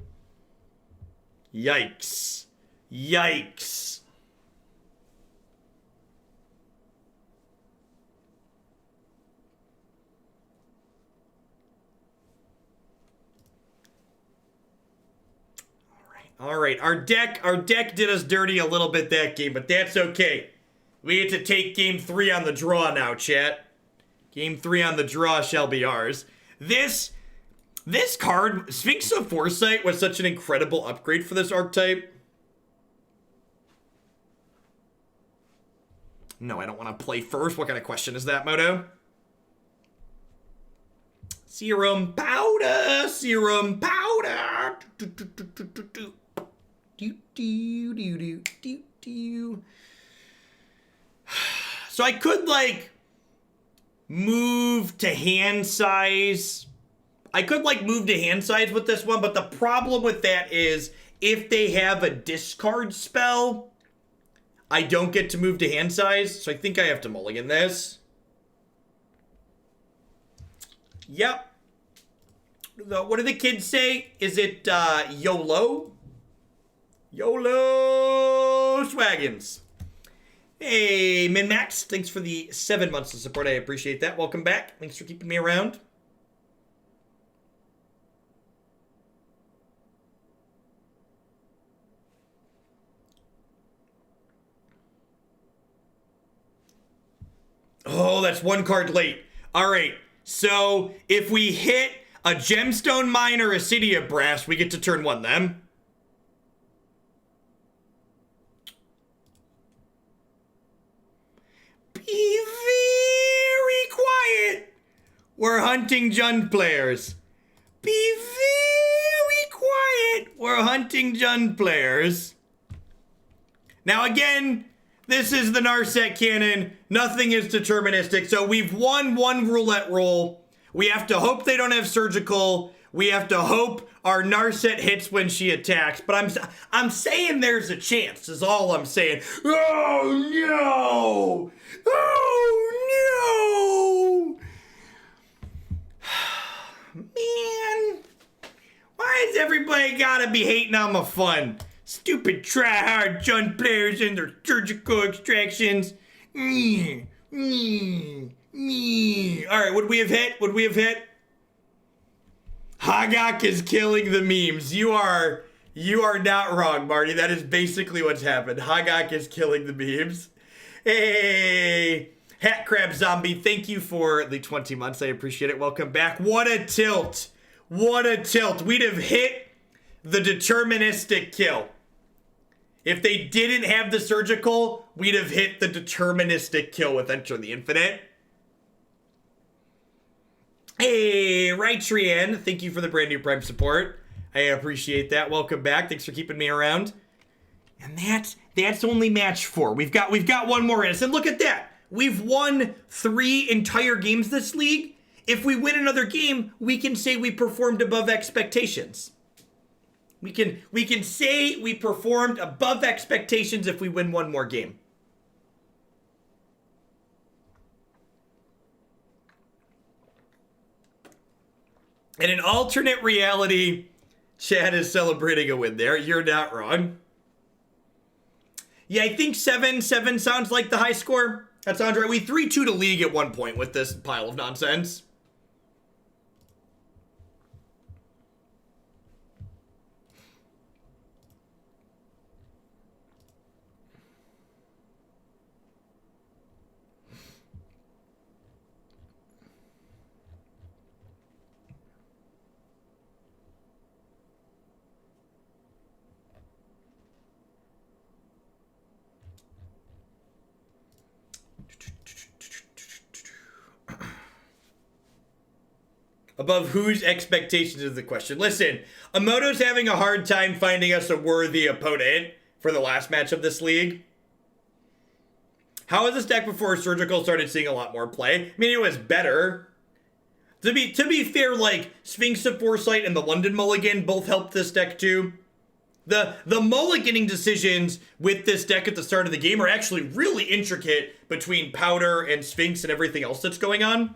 Yikes. Yikes. All right, our deck did us dirty a little bit that game, but that's okay. We get to take game 3 on the draw now, chat. Game 3 on the draw shall be ours. This card, Sphinx of Foresight, was such an incredible upgrade for this archetype. No, I don't want to play first. What kind of question is that, Moto? Serum Powder! Serum Powder! So I could, like, move to hand size. I could, like, move to hand size with this one, but the problem with that is if they have a discard spell, I don't get to move to hand size, so I think I have to mulligan this. Yep. What do the kids say? Is it YOLO? YOLO Swaggins. Hey, MinMax, thanks for the 7 months of support. I appreciate that. Welcome back. Thanks for keeping me around. Oh, that's 1 card late. All right. So if we hit a Gemstone Mine or a City of Brass, we get to turn 1 them. Be very quiet. We're hunting Jund players. Be very quiet. We're hunting Jund players. Now again, this is the Narset canon. Nothing is deterministic. So we've won 1 roulette roll. We have to hope they don't have surgical. We have to hope our Narset hits when she attacks. But I'm saying there's a chance, is all I'm saying. Oh no! Oh no! Man, why has everybody gotta be hating on my fun? Stupid try-hard Jund players and their surgical extractions. Alright, would we have hit? Would we have hit? Hagak is killing the memes. You are not wrong, Marty. That is basically what's happened. Hagak is killing the memes. Hey, Hat Crab Zombie, thank you for the 20 months. I appreciate it. Welcome back. What a tilt. What a tilt. We'd have hit the deterministic kill. If they didn't have the surgical, we'd have hit the deterministic kill with Enter the Infinite. Hey, Rytrian, thank you for the brand new Prime support. I appreciate that. Welcome back. Thanks for keeping me around. And that That's only match 4. We've got one more in us. And look at that. We've won 3 entire games this league. If we win another game, we can say we performed above expectations. We can say we performed above expectations if we win one more game. In an alternate reality, Chad is celebrating a win there. You're not wrong. Yeah, I think 7-7 sounds like the high score. That sounds right. We 3-2 to league at one point with this pile of nonsense. Above whose expectations is the question. Listen, Emoto's having a hard time finding us a worthy opponent for the last match of this league. How was this deck before Surgical started seeing a lot more play? I mean, it was better. To be fair, like, Sphinx of Foresight and the London Mulligan both helped this deck too. The mulliganing decisions with this deck at the start of the game are actually really intricate between Powder and Sphinx and everything else that's going on.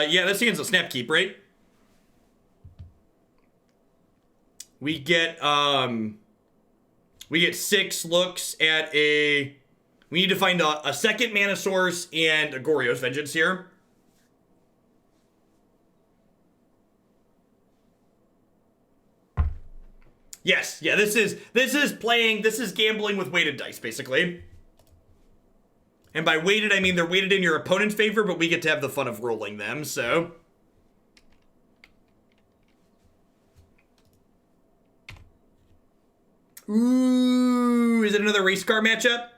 Yeah, this hand's a snap keep, right? We get 6 looks at a... We need to find a second mana source and a Goryo's Vengeance here. Yes, yeah, this is gambling with weighted dice, basically. And by weighted, I mean they're weighted in your opponent's favor, but we get to have the fun of rolling them, so... Ooh, is it another race car matchup?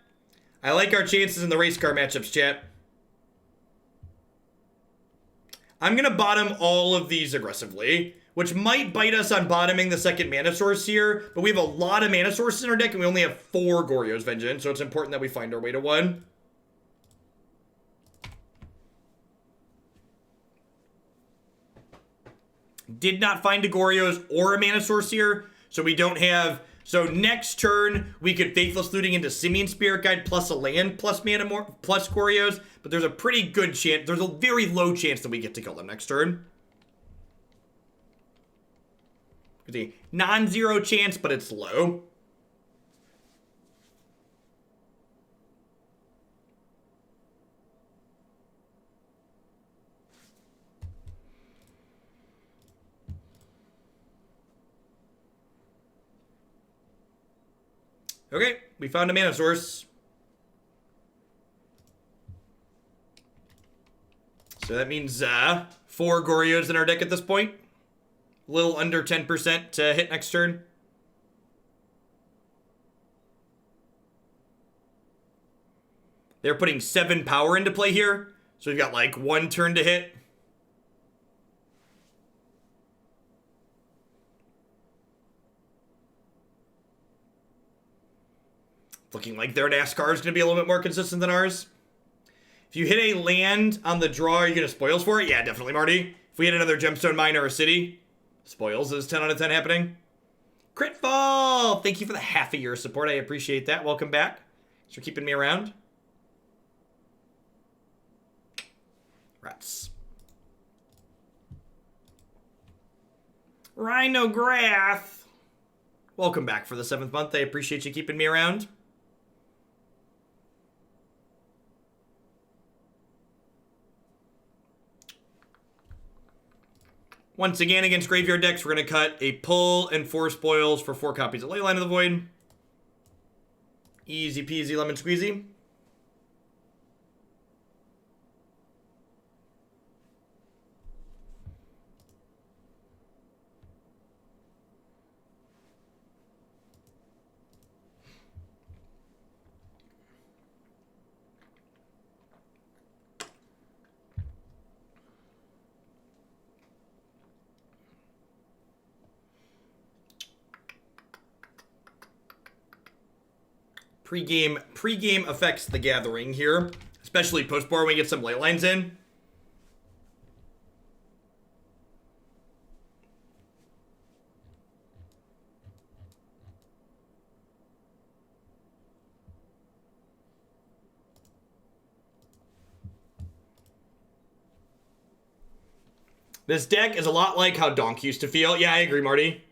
I like our chances in the race car matchups, chat. I'm going to bottom all of these aggressively, which might bite us on bottoming the second mana source here, but we have a lot of mana sources in our deck, and we only have 4 Goryo's Vengeance, so it's important that we find our way to 1. Did not find a Goryo's or a mana source here, so we don't have... So next turn, we could Faithless Looting into Simian Spirit Guide plus a land plus mana more plus Goryo's, but there's a pretty good chance, there's a very low chance that we get to kill them next turn. There's a non-zero chance, but it's low. Okay, we found a mana source. So that means 4 Goryos in our deck at this point. A little under 10% to hit next turn. They're putting 7 power into play here. So we've got like 1 turn to hit. Looking like their NASCAR is going to be a little bit more consistent than ours. If you hit a land on the draw, are you going to spoils for it? Yeah, definitely, Marty. If we hit another Gemstone Mine or a city, spoils is 10 out of 10 happening. Critfall! Thank you for the half a year of support. I appreciate that. Welcome back. Thanks for keeping me around. Rats. Rhino Grath. Welcome back for the 7th month. I appreciate you keeping me around. Once again, against graveyard decks, we're going to cut a pull and 4 spoils for 4 copies of Leyline of the Void. Easy peasy lemon squeezy. Pre-game affects the gathering here. Especially post-board when we get some ley lines in. This deck is a lot like how Donk used to feel. Yeah, I agree, Marty.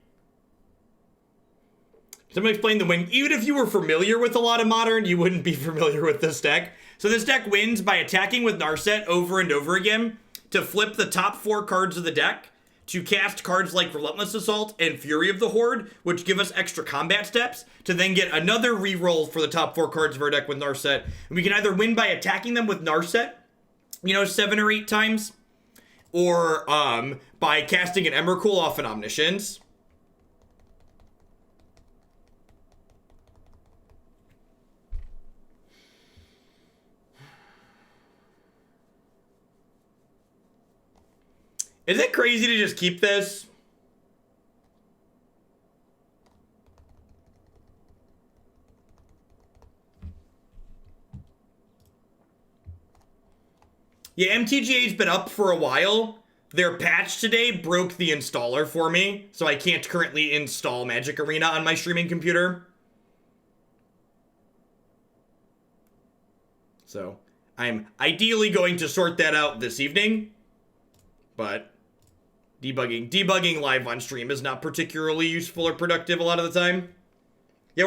Someone explain the win. Even if you were familiar with a lot of Modern, you wouldn't be familiar with this deck. So this deck wins by attacking with Narset over and over again to flip the top 4 cards of the deck, to cast cards like Relentless Assault and Fury of the Horde, which give us extra combat steps, to then get another reroll for the top 4 cards of our deck with Narset. And we can either win by attacking them with Narset, 7 or 8 times, or by casting an Emrakul off an Omniscience. Is it crazy to just keep this? Yeah, MTGA's been up for a while. Their patch today broke the installer for me, so I can't currently install Magic Arena on my streaming computer. So, I'm ideally going to sort that out this evening, but debugging live on stream is not particularly useful or productive a lot of the time. Yeah,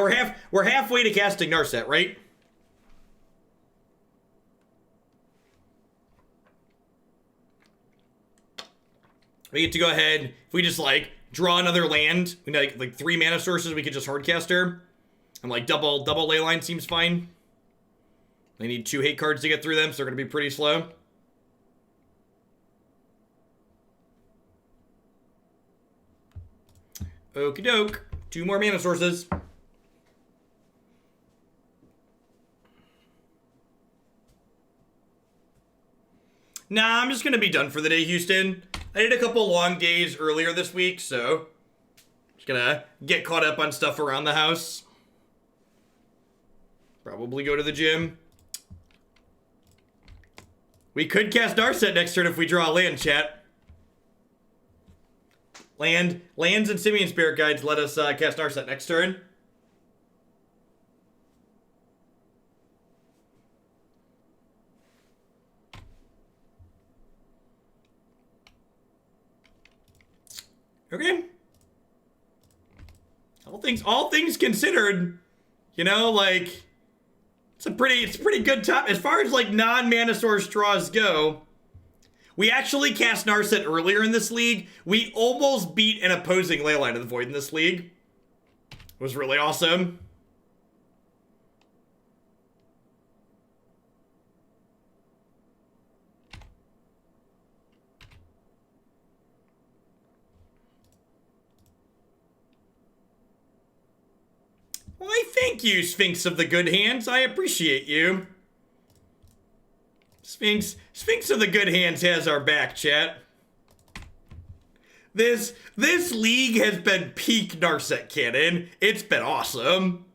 we're halfway to casting Narset, right? We get to go ahead, if we just draw another land, we need like 3 mana sources, we could just Hardcaster. And double Leyline seems fine. I need 2 hate cards to get through them, so they're gonna be pretty slow. Okie doke. 2 more mana sources. Nah, I'm just gonna be done for the day, Houston. I did a couple long days earlier this week, so just gonna get caught up on stuff around the house. Probably go to the gym. We could cast Narset next turn if we draw a land, chat. Lands and Simian Spirit Guides let us cast Narset next turn. Okay. All things considered, it's a pretty good top as far as non-mana source draws go. We actually cast Narset earlier in this league. We almost beat an opposing Leyline of the Void in this league. It was really awesome. Why, thank you, Sphinx of the Good Hands. I appreciate you. Sphinx of the Good Hands has our back, chat. This league has been peak Narset canon. It's been awesome.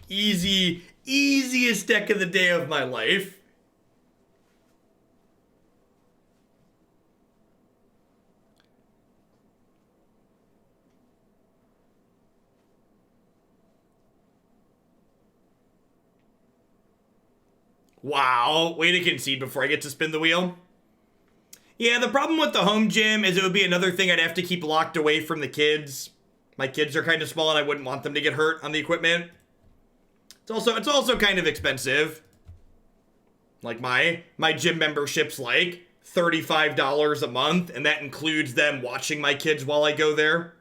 Easiest deck of the day of my life. Wow, way to concede before I get to spin the wheel. Yeah, the problem with the home gym is it would be another thing I'd have to keep locked away from the kids. My kids are kind of small and I wouldn't want them to get hurt on the equipment. It's also kind of expensive. My gym membership's $35 a month, and that includes them watching my kids while I go there.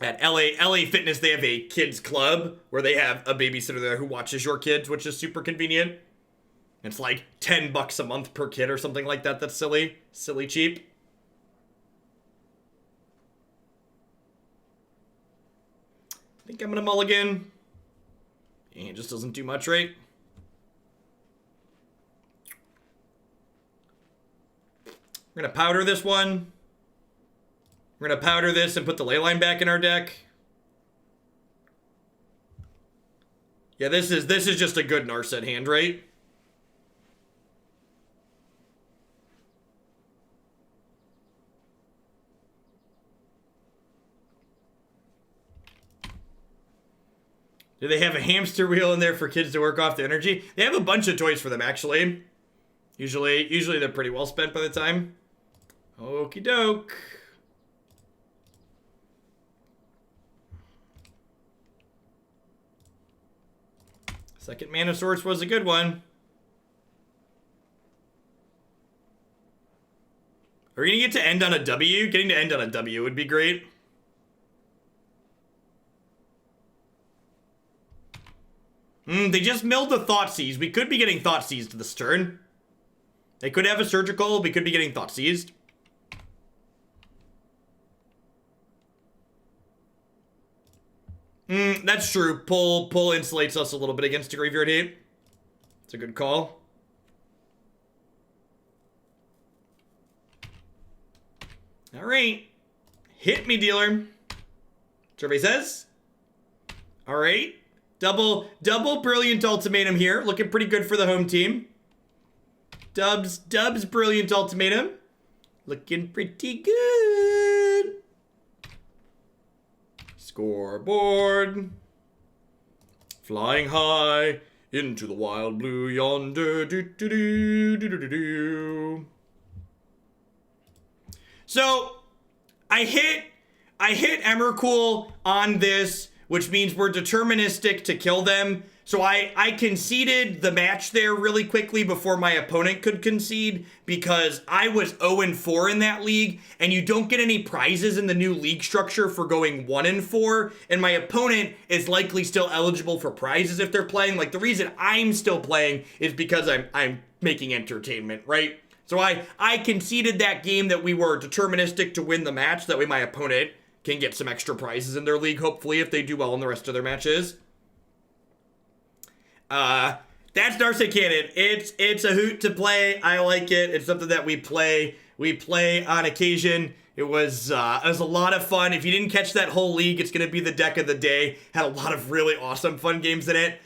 At LA Fitness, they have a kids club where they have a babysitter there who watches your kids, which is super convenient. It's $10 a month per kid or something like that. That's silly cheap. I think I'm gonna mulligan. It just doesn't do much, right? We're gonna powder this one. We're gonna powder this and put the Leyline back in our deck. Yeah, this is just a good Narset hand, right? Do they have a hamster wheel in there for kids to work off the energy? They have a bunch of toys for them, actually. Usually they're pretty well spent by the time. Okie doke. Second Mana Source was a good one. Are we gonna get to end on a W? Getting to end on a W would be great. They just milled the Thoughtseize. We could be getting Thoughtseized this turn. They could have a Surgical. We could be getting Thoughtseized. That's true. Pull insulates us a little bit against a Graveyard Hate. It's a good call. All right. Hit me, dealer. Survey says. All right. Double Brilliant Ultimatum here. Looking pretty good for the home team. Dubs Brilliant Ultimatum. Looking pretty good. Scoreboard. Flying high into the wild blue yonder. So, I hit Emrakul on this, which means we're deterministic to kill them. So I conceded the match there really quickly before my opponent could concede, because I was 0-4 in that league, and you don't get any prizes in the new league structure for going 1-4, and my opponent is likely still eligible for prizes if they're playing. Like, the reason I'm still playing is because I'm making entertainment, right? So I conceded that game that we were deterministic to win the match. That way my opponent can get some extra prizes in their league, hopefully, if they do well in the rest of their matches. That's Narset Cannon. It's a hoot to play. I like it. It's something that we play on occasion. It was a lot of fun. If you didn't catch that whole league, it's going to be the deck of the day. Had a lot of really awesome fun games in it.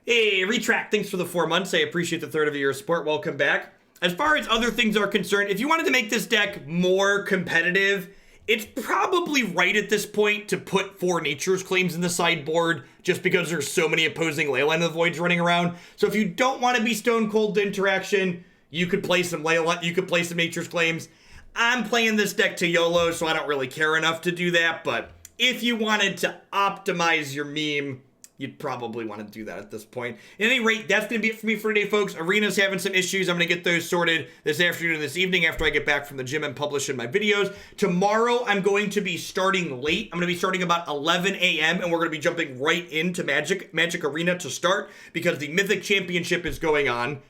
Hey, Retract, thanks for the 4 months. I appreciate the third of your support. Welcome back. As far as other things are concerned, if you wanted to make this deck more competitive, it's probably right at this point to put 4 Nature's Claims in the sideboard, just because there's so many opposing Leyline of the Voids running around. So if you don't want to be stone cold to interaction, you could play some Nature's Claims. I'm playing this deck to YOLO, so I don't really care enough to do that, but if you wanted to optimize your meme, you'd probably want to do that at this point. At any rate, that's going to be it for me for today, folks. Arena's having some issues. I'm going to get those sorted this afternoon and this evening after I get back from the gym and publishing my videos. Tomorrow, I'm going to be starting late. I'm going to be starting about 11 a.m. and we're going to be jumping right into Magic Arena to start, because the Mythic Championship is going on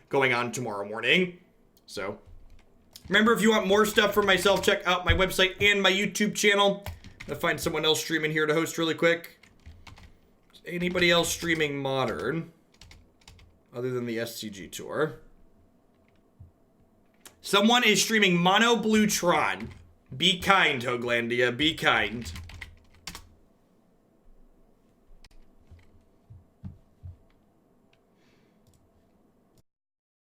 tomorrow morning. So, remember, if you want more stuff from myself, check out my website and my YouTube channel. I'm going to find someone else streaming here to host really quick. Anybody else streaming Modern other than the SCG Tour? Someone is streaming Mono Blue Tron. Be kind, Hoaglandia. Be kind.